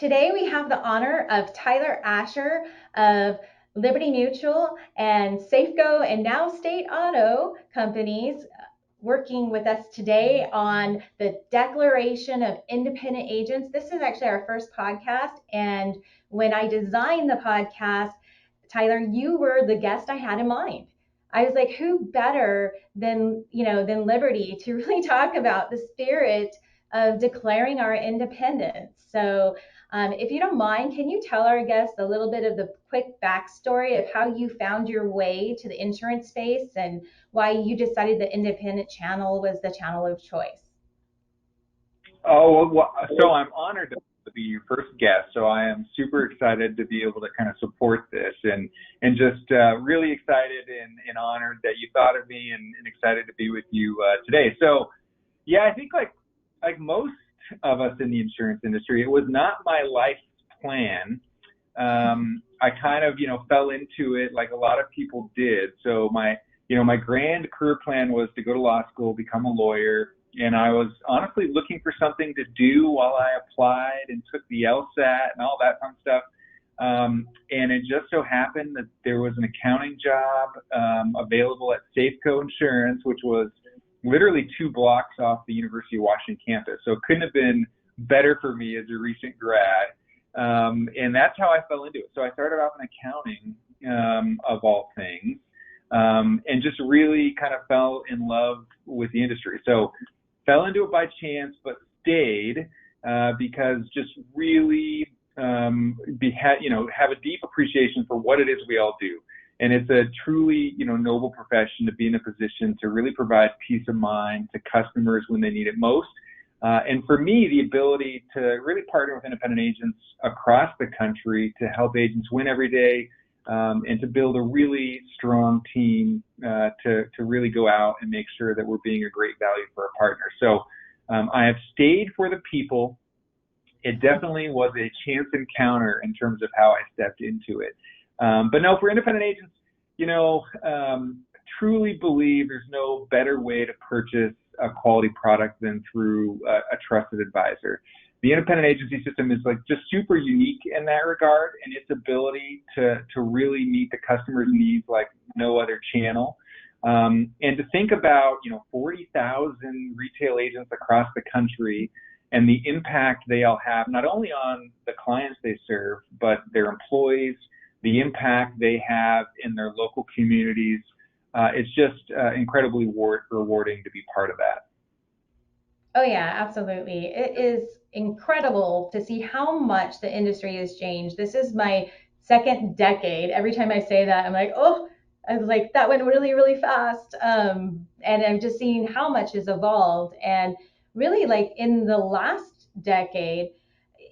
Today we have the honor of Tyler Asher of Liberty Mutual and Safeco and now State Auto companies working with us today on the Declaration of Independent Agents. This is actually our first podcast, and when I designed the podcast, Tyler, you were the guest I had in mind. I was like, who better than Liberty to really talk about the spirit of declaring our independence? So, if you don't mind, can you tell our guests a little bit of the quick backstory of how you found your way to the insurance space and why you decided the independent channel was the channel of choice? So I'm honored to be your first guest. So I am super excited to be able to kind of support this and just really excited and honored that you thought of me and excited to be with you today. So yeah, I think like most of us in the insurance industry, it was not my life plan. I kind of, fell into it like a lot of people did. So my grand career plan was to go to law school, become a lawyer. And I was honestly looking for something to do while I applied and took the LSAT and all that fun stuff. And it just so happened that there was an accounting job available at Safeco Insurance, which was literally 2 blocks off the University of Washington campus. So it couldn't have been better for me as a recent grad. And that's how I fell into it. So I started off in accounting, of all things, and just really kind of fell in love with the industry. So fell into it by chance, but stayed because just really have a deep appreciation for what it is we all do. And it's a truly, noble profession to be in a position to really provide peace of mind to customers when they need it most. And for me, the ability to really partner with independent agents across the country to help agents win every day, and to build a really strong team to really go out and make sure that we're being a great value for our partners. So I have stayed for the people. It definitely was a chance encounter in terms of how I stepped into it. But no, for independent agents, truly believe there's no better way to purchase a quality product than through a trusted advisor. The independent agency system is just super unique in that regard, and its ability to really meet the customer's needs like no other channel. And to think about 40,000 retail agents across the country and the impact they all have, not only on the clients they serve, but their employees, the impact they have in their local communities. It's just incredibly rewarding to be part of that. Oh yeah, absolutely. It is incredible to see how much the industry has changed. This is my second decade. Every time I say that, I'm like, oh, I was like, that went really, really fast. And I'm just seeing how much has evolved. And really, like in the last decade,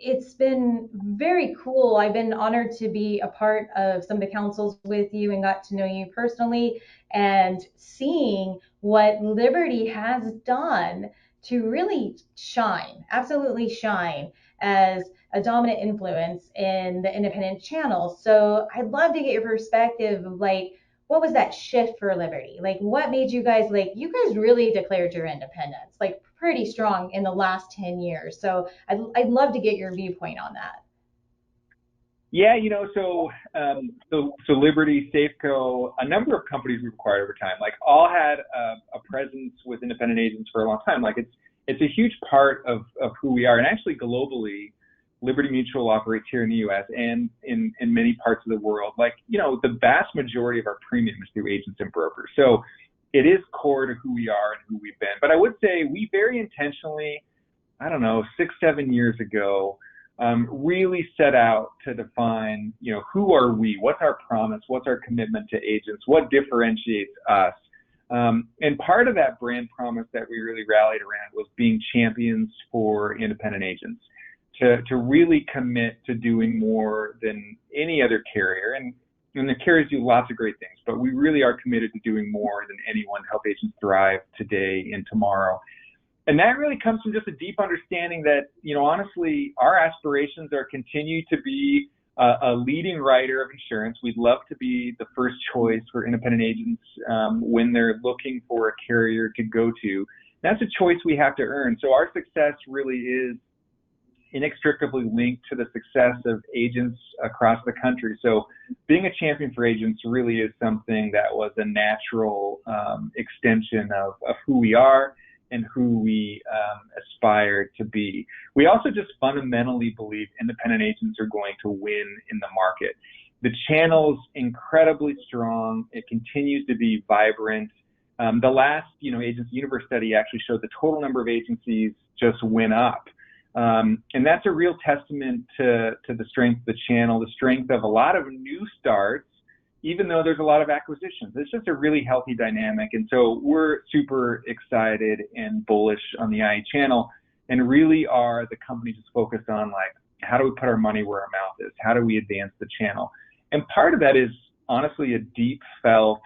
it's been very cool. I've been honored to be a part of some of the councils with you and got to know you personally and seeing what Liberty has done to really shine, absolutely shine as a dominant influence in the independent channel. So I'd love to get your perspective of what was that shift for Liberty? Like what made you guys you guys really declared your independence pretty strong in the last 10 years. So I'd love to get your viewpoint on that. Yeah, so Liberty, Safeco, a number of companies we've acquired over time, all had a presence with independent agents for a long time. It's a huge part of who we are. And actually globally, Liberty Mutual operates here in the U.S. and in many parts of the world. The vast majority of our premium is through agents and brokers. So it is core to who we are and who we've been. But I would say we very intentionally, 6-7 years ago, really set out to define, who are we? What's our promise? What's our commitment to agents? What differentiates us? And part of that brand promise that we really rallied around was being champions for independent agents, to really commit to doing more than any other carrier. And the carriers do lots of great things, but we really are committed to doing more than anyone to help agents thrive today and tomorrow. And that really comes from just a deep understanding that, honestly, our aspirations are continue to be a leading writer of insurance. We'd love to be the first choice for independent agents when they're looking for a carrier to go to. That's a choice we have to earn. So our success really is inextricably linked to the success of agents across the country. So being a champion for agents really is something that was a natural extension of who we are and who we aspire to be. We also just fundamentally believe independent agents are going to win in the market. The channel's incredibly strong. It continues to be vibrant. The last, Agency Universe study actually showed the total number of agencies just went up. And that's a real testament to the strength of the channel, the strength of a lot of new starts, even though there's a lot of acquisitions. It's just a really healthy dynamic. And so we're super excited and bullish on the IE channel, and really are the company just focused on, like, how do we put our money where our mouth is? How do we advance the channel? And part of that is honestly a deep felt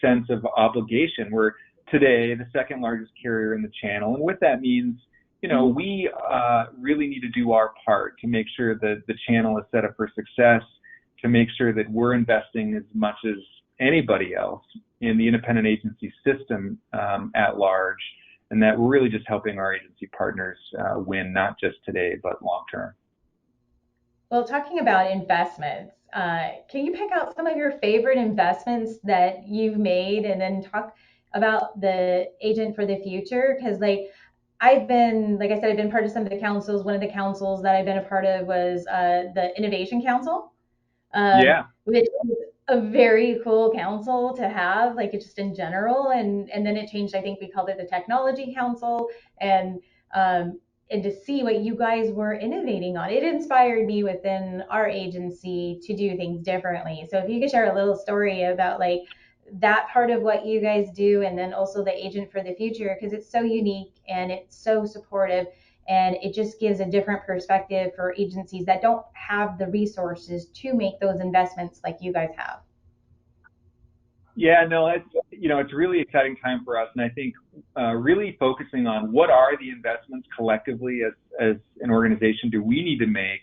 sense of obligation. We're today the second largest carrier in the channel. And what that means, we really need to do our part to make sure that the channel is set up for success, to make sure that we're investing as much as anybody else in the independent agency system at large, and that we're really just helping our agency partners win, not just today, but long term. Well, talking about investments, can you pick out some of your favorite investments that you've made and then talk about the agent for the future? Because, like I said, I've been part of some of the councils. One of the councils that I've been a part of was the Innovation Council, Yeah. which is a very cool council to have, like, it's just in general. And then it changed. I think we called it the Technology Council, and um, and to see what you guys were innovating on, it inspired me within our agency to do things differently. So if you could share a little story about, like, that part of what you guys do, and then also the agent for the future, because it's so unique and it's so supportive, and it just gives a different perspective for agencies that don't have the resources to make those investments like you guys have. Yeah, no, it's a really exciting time for us, and I think really focusing on what are the investments collectively as an organization do we need to make,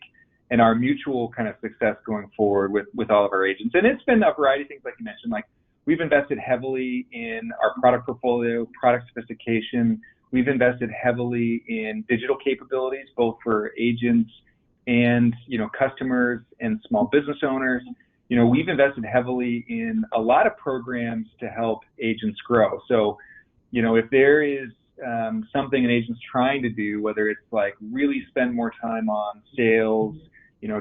and our mutual kind of success going forward with all of our agents. And it's been a variety of things, like you mentioned. Like, we've invested heavily in our product portfolio, product sophistication. We've invested heavily in digital capabilities, both for agents and customers and small business owners. We've invested heavily in a lot of programs to help agents grow. So, if there is something an agent's trying to do, whether it's like really spend more time on sales,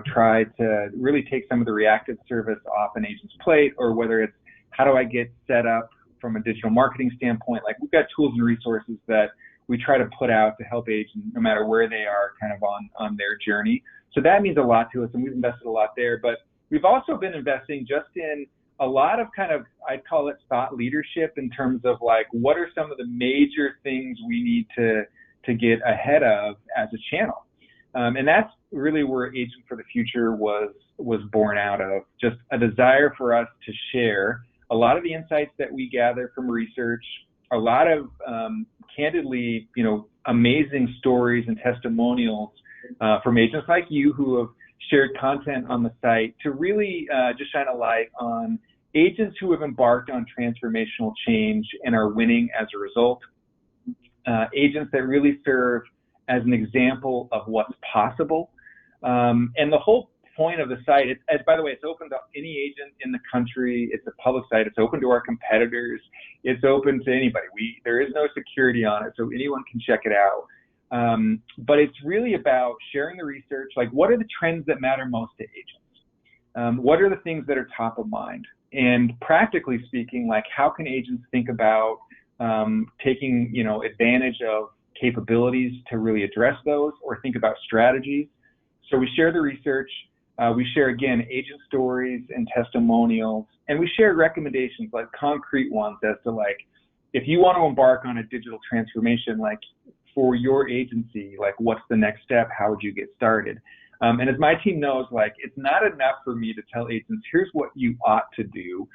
try to really take some of the reactive service off an agent's plate, or whether it's how do I get set up from a digital marketing standpoint, like, we've got tools and resources that we try to put out to help agents no matter where they are kind of on their journey. So that means a lot to us, and we've invested a lot there. But we've also been investing just in a lot of kind of, I'd call it thought leadership, in terms of, like, what are some of the major things we need to get ahead of as a channel. And that's really where Agent for the Future was born out of, just a desire for us to share a lot of the insights that we gather from research, a lot of candidly, amazing stories and testimonials from agents like you who have shared content on the site, to really just shine a light on agents who have embarked on transformational change and are winning as a result. Agents that really serve as an example of what's possible. And the whole point of the site, by the way, it's open to any agent in the country. It's a public site. It's open to our competitors. It's open to anybody. There is no security on it, so anyone can check it out. But it's really about sharing the research, like, what are the trends that matter most to agents? What are the things that are top of mind? And practically speaking, like, how can agents think about taking, advantage of capabilities to really address those, or think about strategies? So we share the research. We share, again, agent stories and testimonials, and we share recommendations, like concrete ones, as to, like, if you want to embark on a digital transformation, like, for your agency, like, what's the next step? How would you get started? And as my team knows, like, it's not enough for me to tell agents, here's what you ought to do.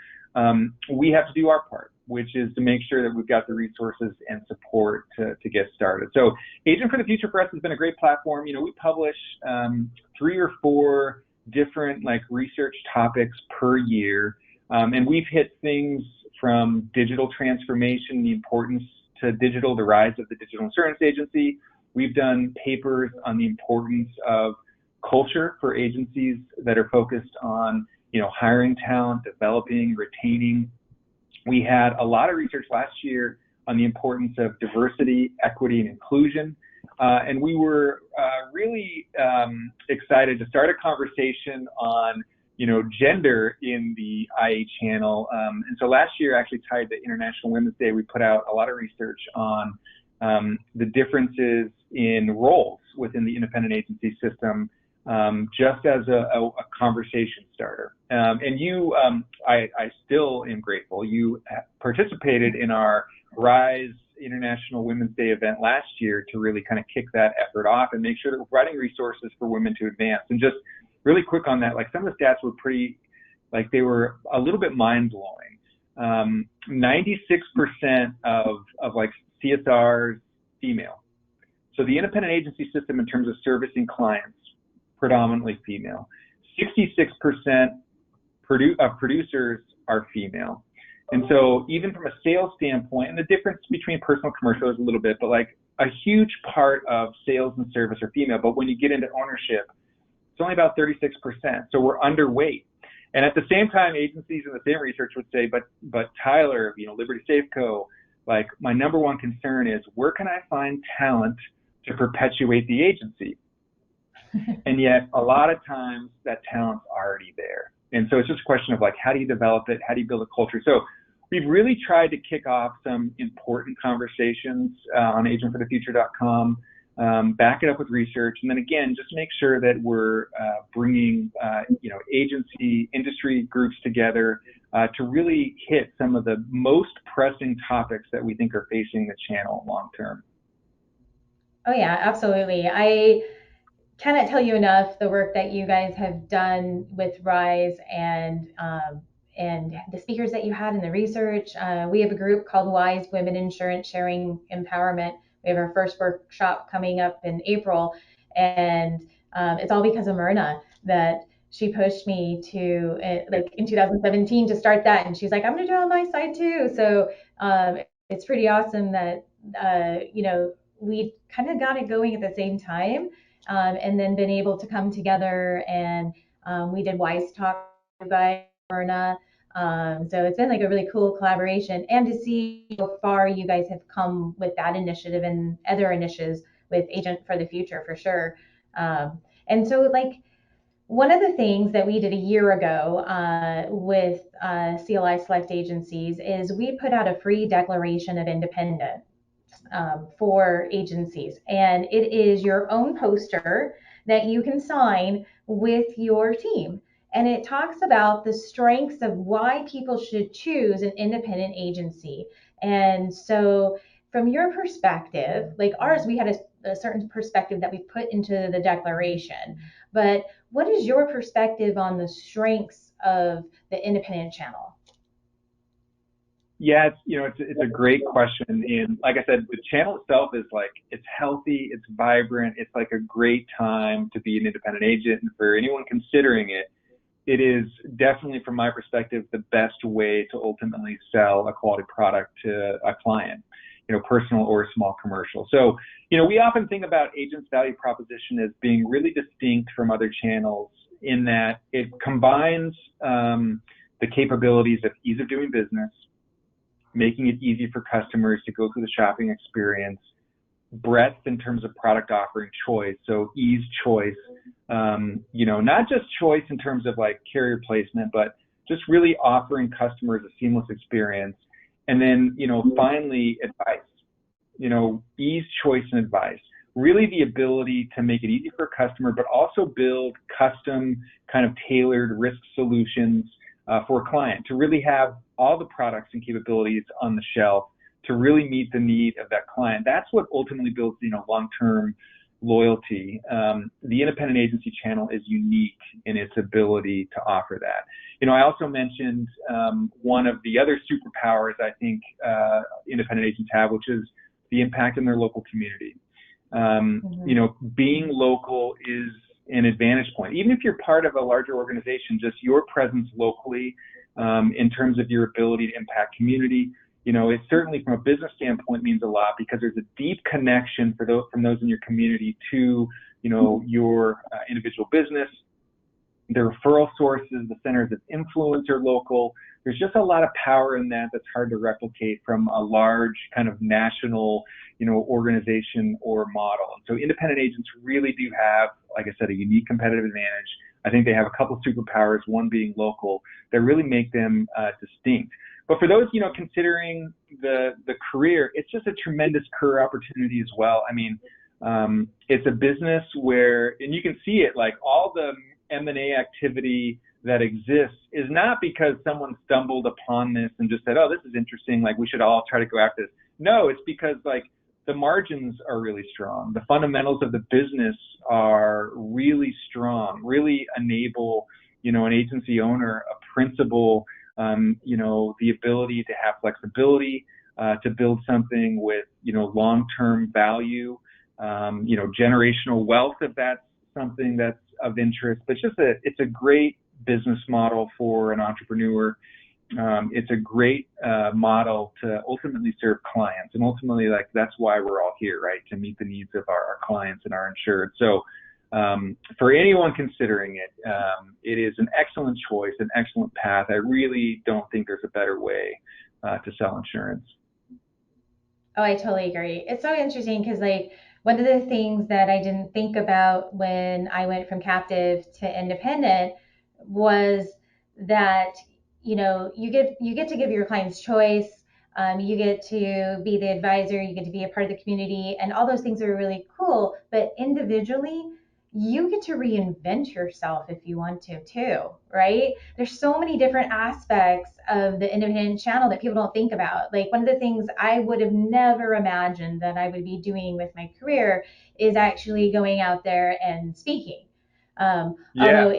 We have to do our part, which is to make sure that we've got the resources and support to get started. So Agent for the Future for us has been a great platform. We publish 3 or 4 different, like, research topics per year. And we've hit things from digital transformation, the importance to digital, the rise of the digital insurance agency, We've done papers on the importance of culture for agencies that are focused on, hiring talent, developing, retaining. We had a lot of research last year on the importance of diversity, equity, and inclusion. And we were really excited to start a conversation on, gender in the IA channel. And so last year, actually tied to International Women's Day, we put out a lot of research on the differences in roles within the independent agency system, just as a conversation starter. And you, I still am grateful. You participated in our Rise International Women's Day event last year to really kind of kick that effort off and make sure that we're providing resources for women to advance. And just really quick on that, like some of the stats were pretty, like they were a little bit mind-blowing. 96% of like CSRs female. So the independent agency system in terms of servicing clients, predominantly female. 66% producers are female. And so even from a sales standpoint, and the difference between personal and commercial is a little bit, but like a huge part of sales and service are female. But when you get into ownership, it's only about 36%. So we're underweight. And at the same time, agencies in the same research would say, but Tyler, Liberty Safeco, like my number one concern is where can I find talent to perpetuate the agency? And yet a lot of times that talent's already there. And so it's just a question of like, how do you develop it? How do you build a culture? So we've really tried to kick off some important conversations on agentforthefuture.com, back it up with research, and then again, just make sure that we're bringing, agency industry groups together to really hit some of the most pressing topics that we think are facing the channel long term. Oh yeah, absolutely. I cannot tell you enough the work that you guys have done with Rise and the speakers that you had in the research. We have a group called Wise Women Insurance Sharing Empowerment. We have our first workshop coming up in April, and it's all because of Myrna that she pushed me to, like in 2017, to start that, and she's like, I'm going to do it on my side too. So it's pretty awesome that we kind of got it going at the same time, and then been able to come together, and we did Wise Talk by Myrna. So it's been like a really cool collaboration, and to see how far you guys have come with that initiative and other initiatives with Agent for the Future for sure. And so like one of the things that we did a year ago with CLI Select Agencies is we put out a free declaration of independence for agencies. And it is your own poster that you can sign with your team. And it talks about the strengths of why people should choose an independent agency. And so, from your perspective, like ours, we had a certain perspective that we put into the declaration. But what is your perspective on the strengths of the independent channel? Yeah, it's a great question. And like I said, the channel itself is like, it's healthy, it's vibrant, it's like a great time to be an independent agent. And for anyone considering it, it is definitely, from my perspective, the best way to ultimately sell a quality product to a client, personal or small commercial. So, we often think about agents' value proposition as being really distinct from other channels in that it combines the capabilities of ease of doing business, making it easy for customers to go through the shopping experience, breadth in terms of product offering, choice, so ease, choice, not just choice in terms of like carrier placement, but just really offering customers a seamless experience. And then, finally, advice, ease, choice, and advice. Really the ability to make it easy for a customer, but also build custom kind of tailored risk solutions for a client to really have all the products and capabilities on the shelf to really meet the need of that client. That's what ultimately builds, long-term loyalty. The independent agency channel is unique in its ability to offer that. I also mentioned one of the other superpowers I think independent agents have, which is the impact in their local community. Being local is an advantage point. Even if you're part of a larger organization, just your presence locally in terms of your ability to impact community, it certainly from a business standpoint means a lot because there's a deep connection for those from those in your community to, your individual business, the referral sources, the centers of influence are local. There's just a lot of power in that that's hard to replicate from a large kind of national, organization or model. And so independent agents really do have, like I said, a unique competitive advantage. I think they have a couple of superpowers, one being local, that really make them distinct. But for those, considering the career, it's just a tremendous career opportunity as well. I mean, it's a business where, and you can see it, like all the M&A activity that exists is not because someone stumbled upon this and just said, oh, this is interesting, like we should all try to go after this. No, it's because like the margins are really strong. The fundamentals of the business are really strong, really enable, an agency owner, a principal, the ability to have flexibility, to build something with, long-term value, generational wealth if that's something that's of interest. But it's a great business model for an entrepreneur. It's a great model to ultimately serve clients, and ultimately, like that's why we're all here, right? To meet the needs of our clients and our insured. So, for anyone considering it, it is an excellent choice, an excellent path. I really don't think there's a better way to sell insurance. Oh, I totally agree. It's so interesting because like one of the things that I didn't think about when I went from captive to independent was that you get to give your clients choice. You get to be the advisor, you get to be a part of the community, and all those things are really cool. But individually, you get to reinvent yourself if you want to too, right? There's so many different aspects of the independent channel that people don't think about. Like one of the things I would have never imagined that I would be doing with my career is actually going out there and speaking. Although Yeah.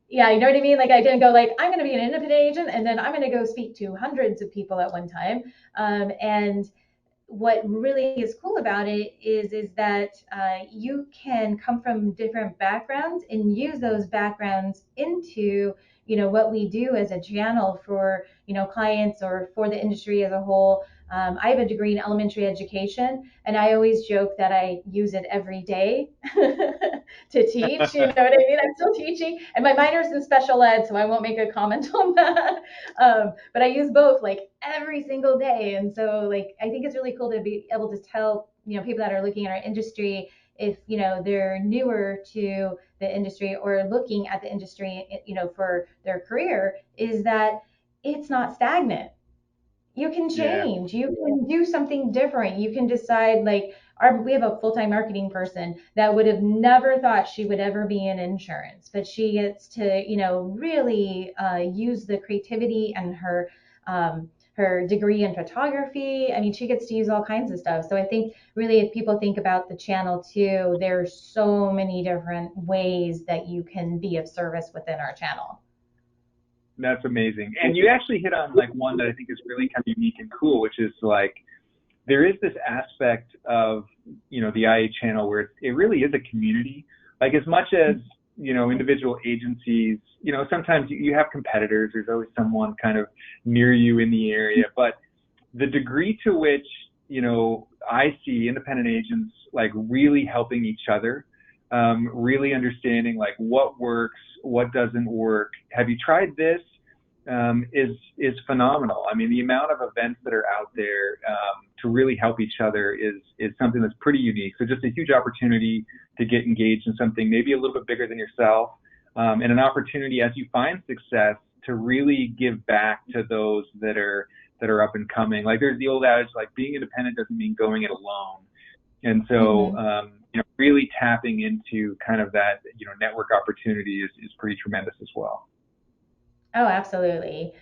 yeah, you know what I mean? Like I didn't go like, I'm going to be an independent agent and then I'm going to go speak to hundreds of people at one time. And what really is cool about it is that you can come from different backgrounds and use those backgrounds into what we do as a channel for clients or for the industry as a whole. I have a degree in elementary education, and I always joke that I use it every day to teach. You know what I mean? I'm still teaching, and my minor's in special ed, so I won't make a comment on that. But I use both like every single day, and so like I think it's really cool to be able to tell people that are looking at our industry if they're newer to the industry or looking at the industry for their career is that it's not stagnant. You can Yeah. change, you can do something different, you can decide like we have a full-time marketing person that would have never thought she would ever be in insurance, but she gets to really use the creativity and her degree in photography. I mean, she gets to use all kinds of stuff. So I think really if people think about the channel too, there's so many different ways that you can be of service within our channel. That's amazing. And you actually hit on like one that I think is really kind of unique and cool, which is like there is this aspect of the IA channel where it really is a community. Like as much as individual agencies, sometimes you have competitors. There's always someone kind of near you in the area, but the degree to which I see independent agents like really helping each other, really understanding like what works, what doesn't work. Have you tried this? Is phenomenal. I mean, the amount of events that are out there to really help each other is something that's pretty unique. So just a huge opportunity to get engaged in something maybe a little bit bigger than yourself, and an opportunity as you find success to really give back to those that are up and coming. Like there's the old adage, like being independent doesn't mean going it alone. And so, Mm-hmm. really tapping into kind of that, network opportunity is pretty tremendous as well. Oh, absolutely.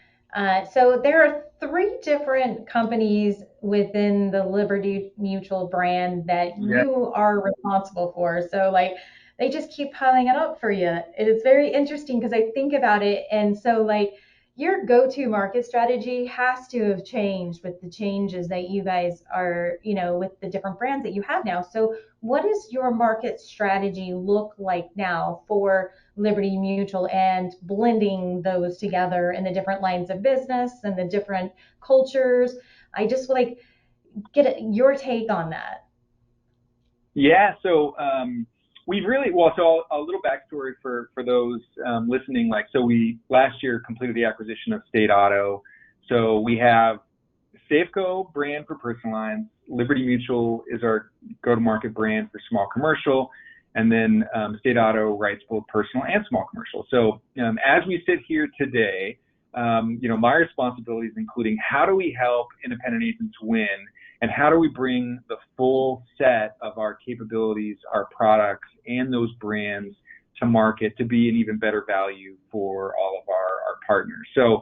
So there are three different companies within the Liberty Mutual brand that Yeah. you are responsible for. So like they just keep piling it up for you. It is very interesting because I think about it. And so like your go-to market strategy has to have changed with the changes that you guys are, with the different brands that you have now. So what does your market strategy look like now for Liberty Mutual and blending those together in the different lines of business and the different cultures? I just like get your take on that. Yeah, so we've really well. So a little backstory for those listening. Like, so we last year completed the acquisition of State Auto. So we have Safeco brand for personal lines. Liberty Mutual is our go-to-market brand for small commercial, and then State Auto writes both personal and small commercial. So as we sit here today, my responsibilities including how do we help independent agents win, and how do we bring the full set of our capabilities, our products, and those brands to market to be an even better value for all of our partners. So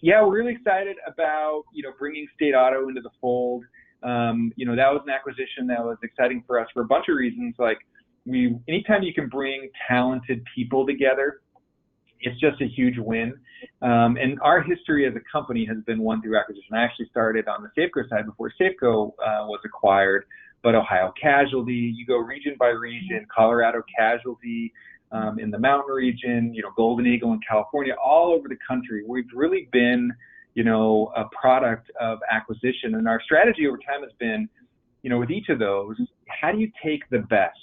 yeah, we're really excited about bringing State Auto into the fold. That was an acquisition that was exciting for us for a bunch of reasons. Like anytime you can bring talented people together, it's just a huge win. And our history as a company has been one through acquisition. I actually started on the Safeco side before Safeco was acquired, but Ohio Casualty, you go region by region, Colorado Casualty in the mountain region, Golden Eagle in California, all over the country. We've really been, a product of acquisition. And our strategy over time has been, with each of those, how do you take the best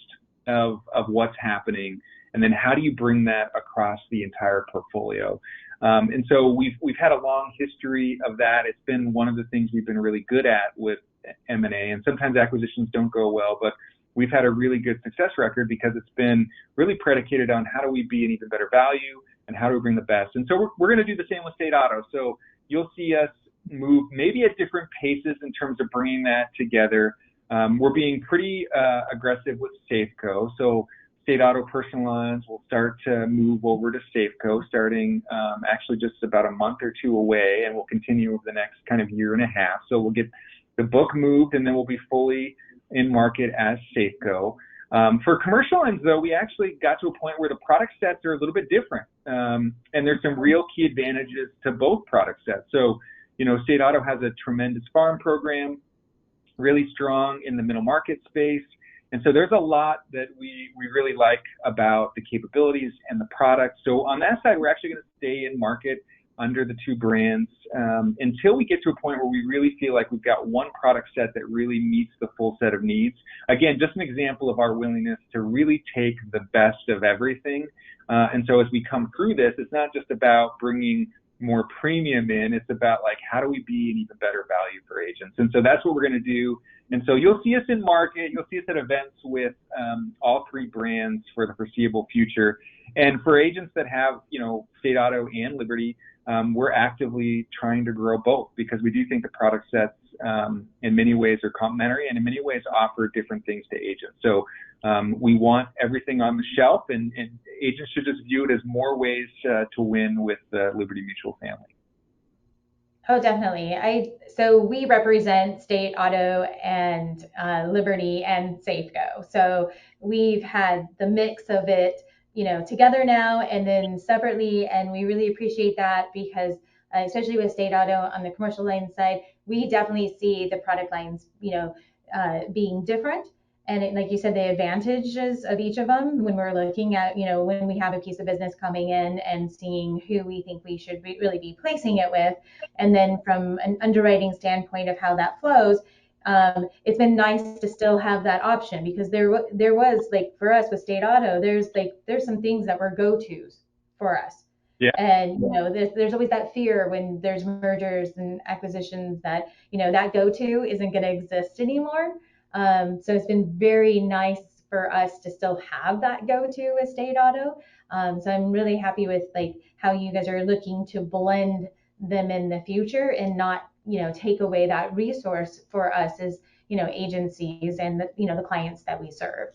of what's happening, and then how do you bring that across the entire portfolio? And so we've had a long history of that. It's been one of the things we've been really good at with M&A, and sometimes acquisitions don't go well, but we've had a really good success record because it's been really predicated on how do we be an even better value and how do we bring the best. And so we're going to do the same with State Auto. So you'll see us move maybe at different paces in terms of bringing that together. We're being pretty aggressive with Safeco. So State Auto personal lines will start to move over to Safeco starting actually just about a month or two away, and we'll continue over the next kind of year and a half. So we'll get the book moved, and then we'll be fully in market as Safeco. For commercial lines, though, we actually got to a point where the product sets are a little bit different, and there's some real key advantages to both product sets. So, State Auto has a tremendous farm program, really strong in the middle market space. And so there's a lot that we really like about the capabilities and the product. So on that side, we're actually going to stay in market under the two brands until we get to a point where we really feel like we've got one product set that really meets the full set of needs. Again, just an example of our willingness to really take the best of everything. And so as we come through this, it's not just about bringing more premium in, it's about like how do we be an even better value for agents. And so that's what we're going to do. And so you'll see us in market, you'll see us at events with all three brands for the foreseeable future. And for agents that have State Auto and Liberty, we're actively trying to grow both because we do think the product sets in many ways are complementary and in many ways offer different things to agents. So we want everything on the shelf, and agents should just view it as more ways to win with the Liberty Mutual family. Oh, definitely. So we represent State Auto and Liberty and Safeco. So we've had the mix of it, together now and then separately, and we really appreciate that because, especially with State Auto on the commercial line side, we definitely see the product lines, being different. And like you said, the advantages of each of them when we're looking at, when we have a piece of business coming in and seeing who we think we should really be placing it with. And then from an underwriting standpoint of how that flows, it's been nice to still have that option because there was like for us with State Auto, there's some things that were go-tos for us. Yeah. And there's always that fear when there's mergers and acquisitions that that go-to isn't going to exist anymore. So it's been very nice for us to still have that go-to with State Auto. So I'm really happy with like how you guys are looking to blend them in the future and not take away that resource for us as agencies and the clients that we serve.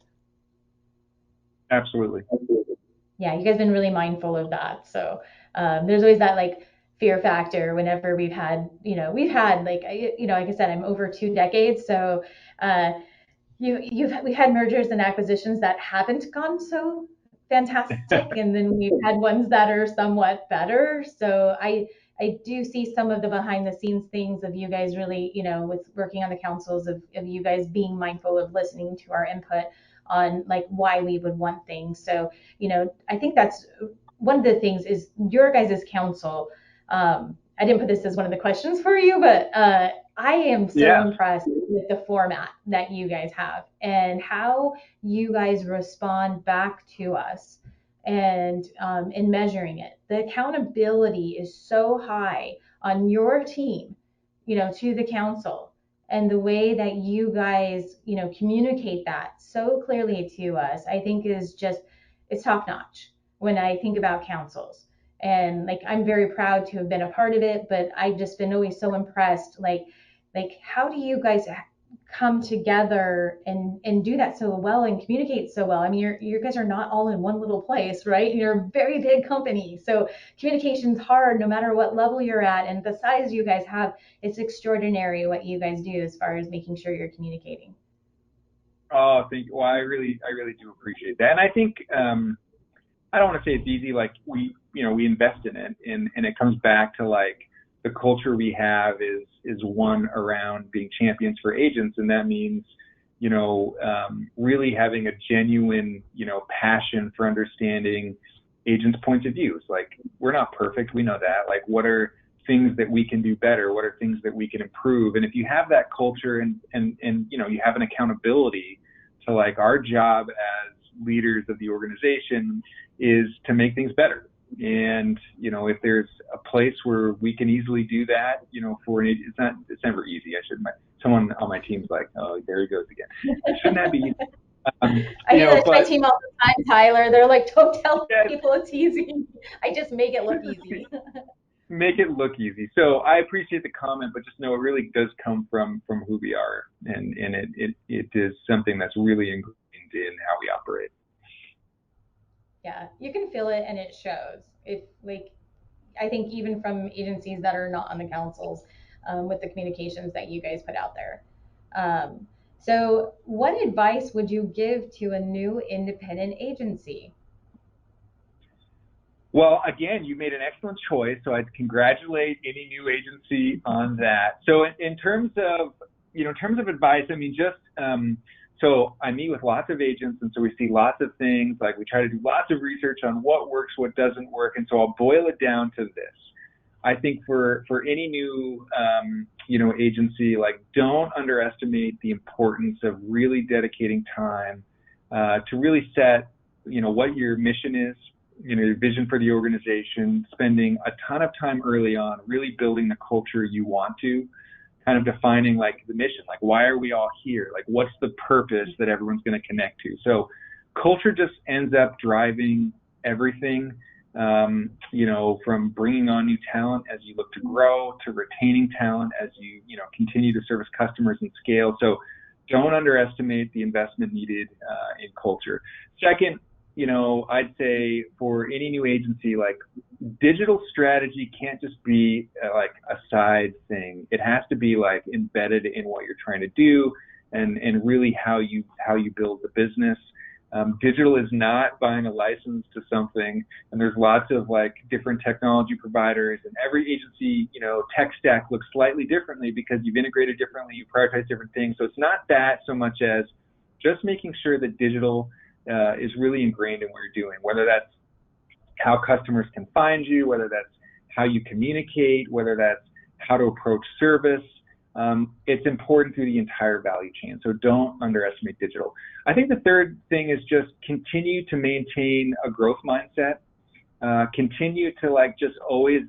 Absolutely. Yeah, you guys been really mindful of that. So there's always that like fear factor whenever we've had like I said, I'm over 2 decades, so uh, we had mergers and acquisitions that haven't gone so fantastic, and then we've had ones that are somewhat better. So I do see some of the behind the scenes things of you guys really, with working on the councils of you guys being mindful of listening to our input on like why we would want things. So, I think that's one of the things is your guys' council. I didn't put this as one of the questions for you, but I am so Yeah. impressed with the format that you guys have and how you guys respond back to us and in measuring it. The accountability is so high on your team, to the council, and the way that you guys, communicate that so clearly to us, I think is just, it's top notch when I think about councils. And like, I'm very proud to have been a part of it, but I've just been always so impressed, like how do you guys come together and do that so well and communicate so well? I mean, you guys are not all in one little place, right? You're a very big company, so communication's hard no matter what level you're at, and the size you guys have, it's extraordinary what you guys do as far as making sure you're communicating. Oh, thank you. Well, I really do appreciate that. And I think, I don't want to say it's easy. Like we invest in it, and it comes back to like the culture we have is one around being champions for agents, and that means, really having a genuine, passion for understanding agents' points of views. Like we're not perfect, we know that. Like what are things that we can do better? What are things that we can improve? And if you have that culture and you have an accountability to like our job as leaders of the organization is to make things better. And if there's a place where we can easily do that, for an it's never easy. I should someone on my team's like, oh, there he goes again. Shouldn't that be? Um, I do that to my but team all the time, Tyler. They're like, don't tell yeah, people it's easy. I just make it look easy. make it look easy. So I appreciate the comment, but just know it really does come from who we are, and it is something that's really ingrained in how we operate. Yeah, you can feel it and it shows. It like, I think even from agencies that are not on the councils, with the communications that you guys put out there. Um, so, what advice would you give to a new independent agency? Well, again, you made an excellent choice, so I'd congratulate any new agency on that. So, in terms of in terms of advice, I mean, just so I meet with lots of agents, and so we see lots of things. Like we try to do lots of research on what works, what doesn't work, and so I'll boil it down to this. I think for any new agency, like don't underestimate the importance of really dedicating time to really set what your mission is, your vision for the organization, spending a ton of time early on, really building the culture you want to, kind of defining like the mission, like why are we all here? Like what's the purpose that everyone's going to connect to? So culture just ends up driving everything, from bringing on new talent as you look to grow to retaining talent as you continue to service customers and scale. So don't underestimate the investment needed in culture. Second, I'd say for any new agency, like digital strategy can't just be like a side thing. It has to be like embedded in what you're trying to do and really how you build the business. Digital is not buying a license to something, and there's lots of like different technology providers, and every agency, tech stack looks slightly differently because you've integrated differently, you prioritize different things. So it's not that so much as just making sure that digital is really ingrained in what you're doing, whether that's how customers can find you, whether that's how you communicate, whether that's how to approach service. It's important through the entire value chain. So don't underestimate digital. I think the third thing is just continue to maintain a growth mindset. Continue to like just always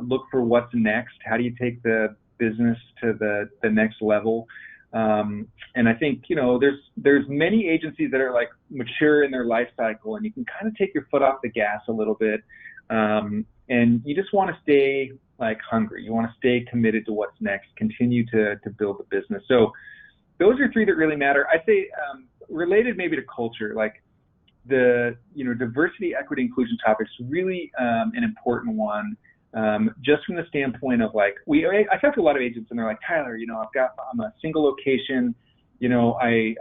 look for what's next. How do you take the business to the next level? And I think there's many agencies that are like mature in their life cycle, and you can kind of take your foot off the gas a little bit, and you just want to stay like hungry. You want to stay committed to what's next. Continue to build the business. So those are three that really matter. I'd say related maybe to culture, like the diversity, equity, inclusion topics really an important one. Just from the standpoint of like I talk to a lot of agents and they're like, Tyler, I'm a single location, I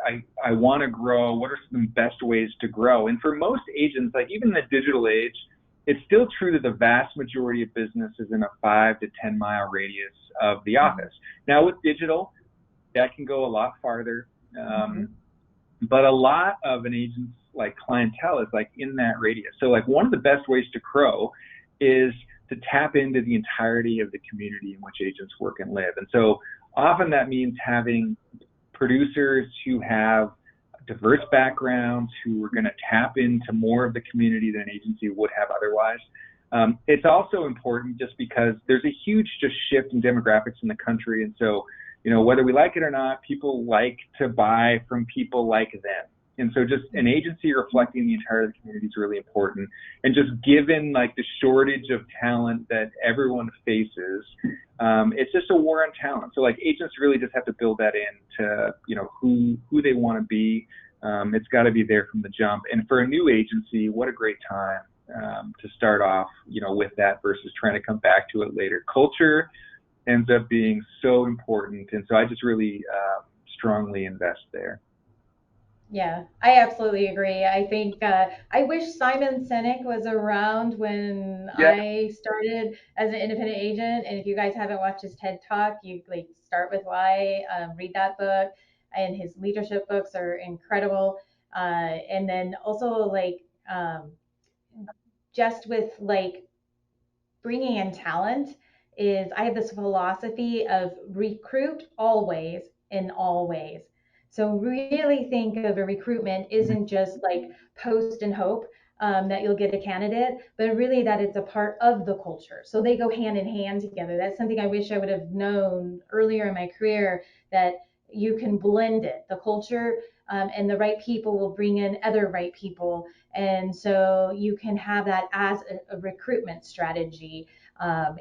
want to grow. What are some best ways to grow? And for most agents, like even in the digital age, it's still true that the vast majority of business is in a 5 to 10 mile radius of the office. Now with digital, that can go a lot farther. But a lot of an agent's like clientele is like in that radius. So like one of the best ways to grow is to tap into the entirety of the community in which agents work and live. And so often that means having producers who have diverse backgrounds, who are going to tap into more of the community than an agency would have otherwise. It's also important just because there's a huge just shift in demographics in the country, and so whether we like it or not, people like to buy from people like them. And so just an agency reflecting the entire community is really important. And just given like the shortage of talent that everyone faces, it's just a war on talent. So like agents really just have to build that into, who they want to be. It's got to be there from the jump. And for a new agency, what a great time to start off, with that versus trying to come back to it later. Culture ends up being so important. And so I just really strongly invest there. Yeah, I absolutely agree. I think I wish Simon Sinek was around when Yeah. I started as an independent agent. And if you guys haven't watched his TED Talk, you like start with why, read that book, and his leadership books are incredible. And then also like just with like bringing in talent is I have this philosophy of recruit always in all ways. So really think of a recruitment isn't just like post and hope that you'll get a candidate, but really that it's a part of the culture. So they go hand in hand together. That's something I wish I would have known earlier in my career, that you can blend it. The culture and the right people will bring in other right people, and so you can have that as a recruitment strategy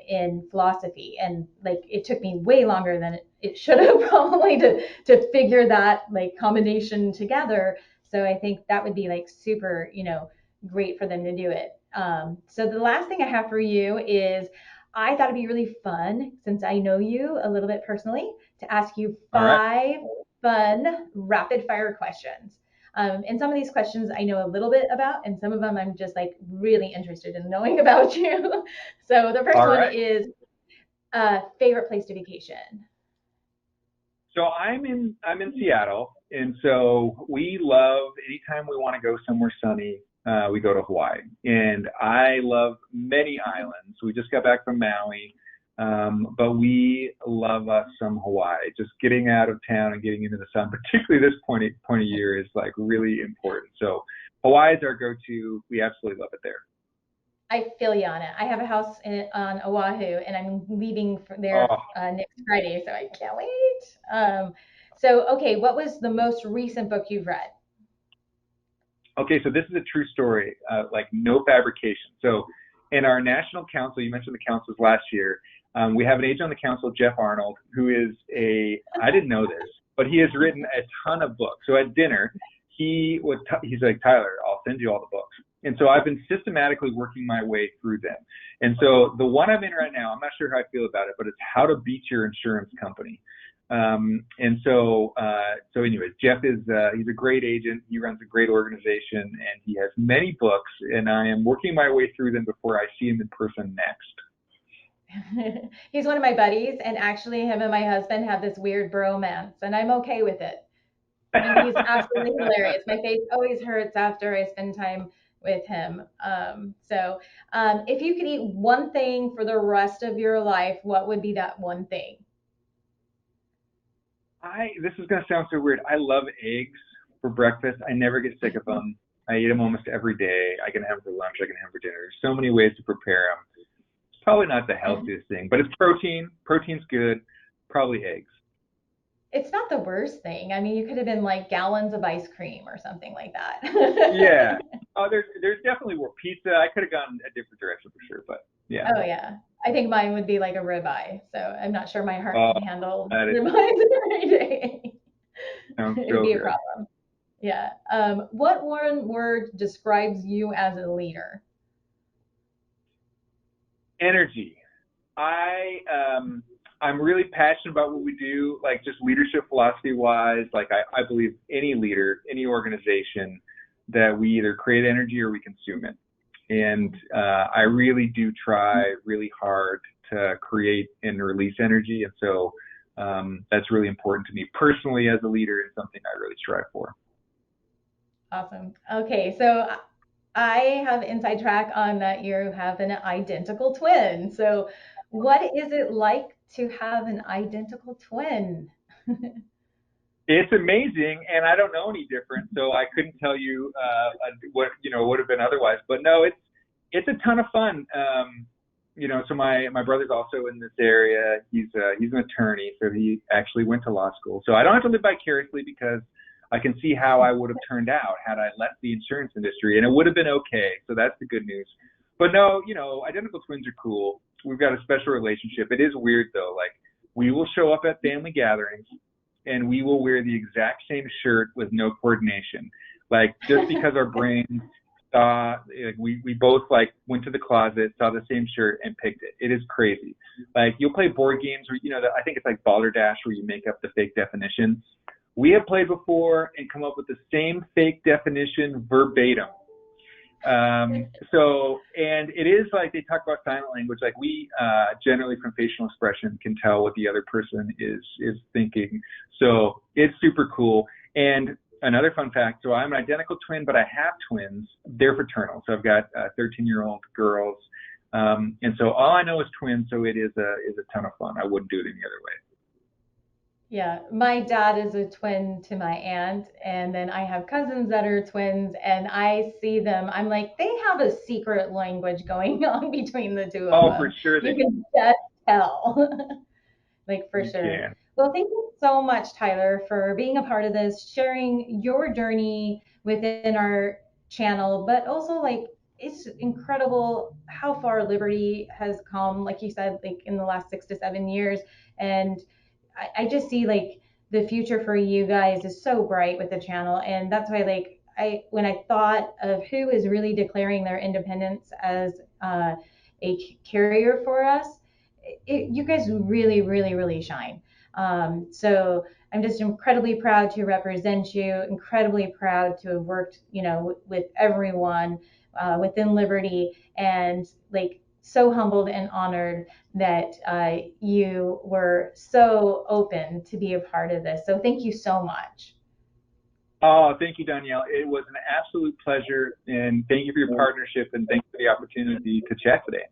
in philosophy. And like it took me way longer than it should have probably to figure that like combination together. So I think that would be like super, great for them to do it. So the last thing I have for you is I thought it'd be really fun, since I know you a little bit personally, to ask you All right. 5 fun rapid fire questions. And some of these questions I know a little bit about, and some of them I'm just like really interested in knowing about you. So the first All one right. is favorite place to vacation. So I'm in Seattle, and so we love anytime we want to go somewhere sunny, we go to Hawaii. And I love many islands. We just got back from Maui, but we love us some Hawaii. Just getting out of town and getting into the sun, particularly this point of year, is like really important. So Hawaii is our go-to. We absolutely love it there. I feel you on it. I have a house on Oahu, and I'm leaving for there Oh, next Friday, so I can't wait. So, okay, what was the most recent book you've read? okay, so this is a true story, like no fabrication. So, in our national council, you mentioned the councils last year. We have an agent on the council, Jeff Arnold, who is I didn't know this, but he has written a ton of books. So at dinner, he's like, Tyler, I'll send you all the books. And so I've been systematically working my way through them. And so the one I'm in right now, I'm not sure how I feel about it, but it's How to Beat Your Insurance Company. And so anyways, Jeff he's a great agent. He runs a great organization, and he has many books. And I am working my way through them before I see him in person next. He's one of my buddies, and actually, him and my husband have this weird bromance, and I'm okay with it. And he's absolutely hilarious. My face always hurts after I spend time with him. If you could eat one thing for the rest of your life, what would be that one thing? I This is gonna sound so weird. I love eggs for breakfast. I never get sick of them. I eat them almost every day. I can have them for lunch. I can have them for dinner. There's so many ways to prepare them. It's probably not the healthiest thing, but it's protein. Protein's good. Probably eggs. It's not the worst thing. I mean, you could have been like gallons of ice cream or something like Yeah. that. Oh, there's definitely more pizza. I could have gone a different direction for sure, but yeah. Oh yeah. I think mine would be like a ribeye. So I'm not sure my heart Oh, could handle that ribeyes every day. sounds It'd so be a good. problem. Yeah. What one word describes you as a leader? Energy. I I'm really passionate about what we do, like just leadership philosophy wise. Like I believe any leader, any organization, that we either create energy or we consume it. And I really do try really hard to create and release energy. And so that's really important to me personally as a leader, and something I really strive for. Awesome. Okay, so I have inside track on that you have an identical twin. So what is it like to have an identical twin. It's amazing, and I don't know any different, so I couldn't tell you what would have been otherwise. But no, it's a ton of fun. So my brother's also in this area. He's an attorney, so he actually went to law school. So I don't have to live vicariously because I can see how I would have turned out had I left the insurance industry, and it would have been okay. So that's the good news. But no, identical twins are cool. We've got a special relationship. It is weird though. Like we will show up at family gatherings and we will wear the exact same shirt with no coordination. Like just because our brains saw, like, we both like went to the closet, saw the same shirt and picked it. It is crazy. Like you'll play board games where, I think it's like Balderdash where you make up the fake definition. We have played before and come up with the same fake definition verbatim. And it is like they talk about silent language. Like we generally from facial expression can tell what the other person is thinking. So it's super cool. And another fun fact, so I'm an identical twin, but I have twins. They're fraternal. So I've got 13-year-old girls. And so all I know is twins. So it is a ton of fun. I wouldn't do it any other way. Yeah, my dad is a twin to my aunt, and then I have cousins that are twins, and I see them. I'm like, they have a secret language going on between the two of Oh, for them. sure You they can just tell. Like for you sure. can. Well, thank you so much, Tyler, for being a part of this, sharing your journey within our channel, but also like it's incredible how far Liberty has come, like you said, like in the last 6 to 7 years. And I just see like the future for you guys is so bright with the channel. And that's why like when I thought of who is really declaring their independence as a carrier for us, you guys really, really, really shine. So I'm just incredibly proud to represent you, incredibly proud to have worked, with everyone within Liberty, and like so humbled and honored that you were so open to be a part of this. So thank you so much. Oh, thank you, Danielle. It was an absolute pleasure, and thank you for your partnership, and thanks for the opportunity to chat today.